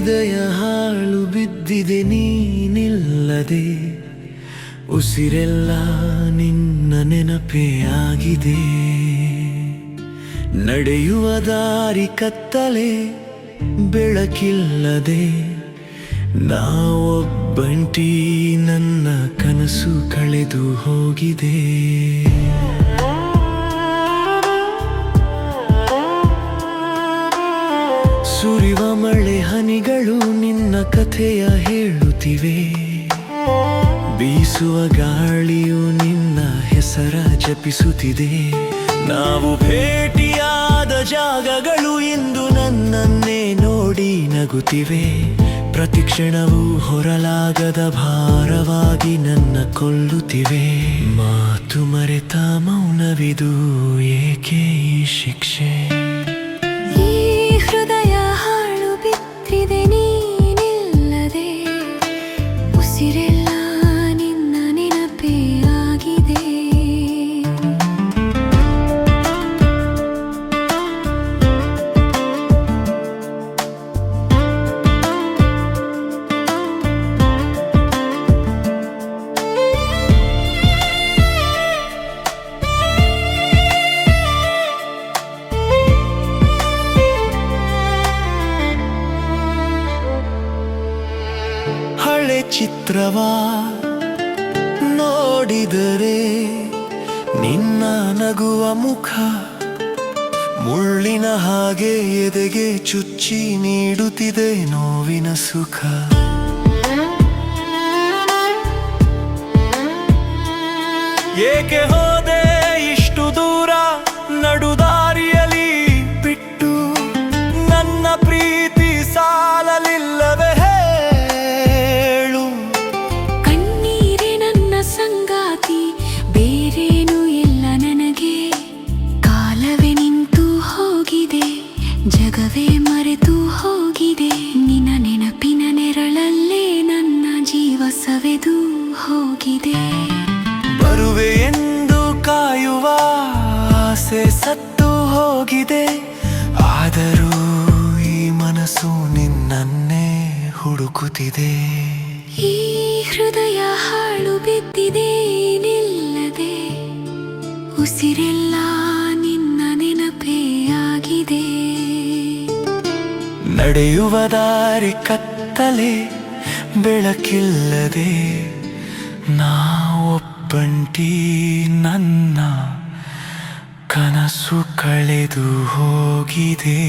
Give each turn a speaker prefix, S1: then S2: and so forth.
S1: ಹೃದಯ ಹಾಳು ಬಿದ್ದಿದೆ ನೀನಿಲ್ಲದೆ, ಉಸಿರೆಲ್ಲ ನಿನ್ನ ನೆನಪೇ ಆಗಿದೆ. ನಡೆಯುವ ದಾರಿ ಕತ್ತಲೆ, ಬೆಳಕಿಲ್ಲದೆ ನಾವೊಬ್ಬಂಟಿ, ನನ್ನ ಕನಸು ಕಳೆದು ಹೋಗಿದೆ. ಸುರಿವ ಮಳೆ ಹನಿಗಳು ನಿನ್ನ ಕಥೆಯ ಹೇಳುತ್ತಿವೆ, ಬೀಸುವ ಗಾಳಿಯು ನಿನ್ನ ಹೆಸರ ಜಪಿಸುತ್ತಿದೆ. ನಾವು ಭೇಟಿಯಾದ ಜಾಗಗಳು ಇಂದು ನನ್ನನ್ನೇ ನೋಡಿ ನಗುತ್ತಿವೆ, ಪ್ರತಿ ಕ್ಷಣವೂ ಹೊರಲಾಗದ ಭಾರವಾಗಿ ನನ್ನ ಕೊಲ್ಲುತ್ತಿವೆ. ಮಾತು ಮರೆತ ಮೌನವಿದು ಏಕೆ ಈ ಶಿಕ್ಷೆ?
S2: ಹೃದಯ ಹಾಳು ಬಿದ್ದಿದೆ ನೀನಿಲ್ಲದೆ, ಉಸಿರೆಲ್ಲ ನಿನ್ನ ನೆನಪೇ ಆಗಿದೆ.
S1: ಹಳೆ ಚಿತ್ರವ ನೋಡಿದರೆ ನಿನ್ನ ನಗುವ ಮುಖ ಮುಳ್ಳಿನ ಹಾಗೆ ಎದೆಗೆ ಚುಚ್ಚಿ ನೀಡುತ್ತಿದೆ ನೋವಿನ ಸುಖ. ಏಕೆ ಹೋದೆ ಇಷ್ಟು ದೂರ ನಡುದಾರಿಯಲ್ಲಿ ಬಿಟ್ಟು, ನನ್ನ ಪ್ರೀತಿ ಸಾಲಲಿಲ್ಲವೇ ಹೇಳು?
S2: ಕಣ್ಣೀರೇ ನನ್ನ ಸಂಗಾತಿ, ಬೇರೇನೂ ಇಲ್ಲ ನನಗೆ. ಕಾಲವೇ ನಿಂತು ಹೋಗಿದೆ, ಜಗವೇ ಮರೆತು ಹೋಗಿದೆ. ನಿನ್ನ ನೆನಪಿನ ನೆರಳಲ್ಲೇ ನನ್ನ ಜೀವ ಸವೆದು ಹೋಗಿದೆ.
S1: ಬರುವೆ ಎಂದು ಕಾಯುವ ಆಸೆ ಸತ್ತು ಹೋಗಿದೆ, ಆದರೂ ಈ ಮನಸ್ಸು ನಿನ್ನನ್ನೇ ಹುಡುಕುತ್ತಿದೆ.
S2: ಈ ಹೃದಯ ಹಾಳು ಬಿದ್ದಿದೆ ನಿಲ್ಲದೆ, ಉಸಿರೆಲ್ಲ ನಿನ್ನ ನೆನಪೇ ಆಗಿದೆ.
S1: ನಡೆಯುವ ದಾರಿ ಕತ್ತಲೆ, ಬೆಳಕಿಲ್ಲದೆ ನಾವೊಬ್ಬಂಟಿ, ನನ್ನ ಕನಸು ಕಳೆದು ಹೋಗಿದೆ.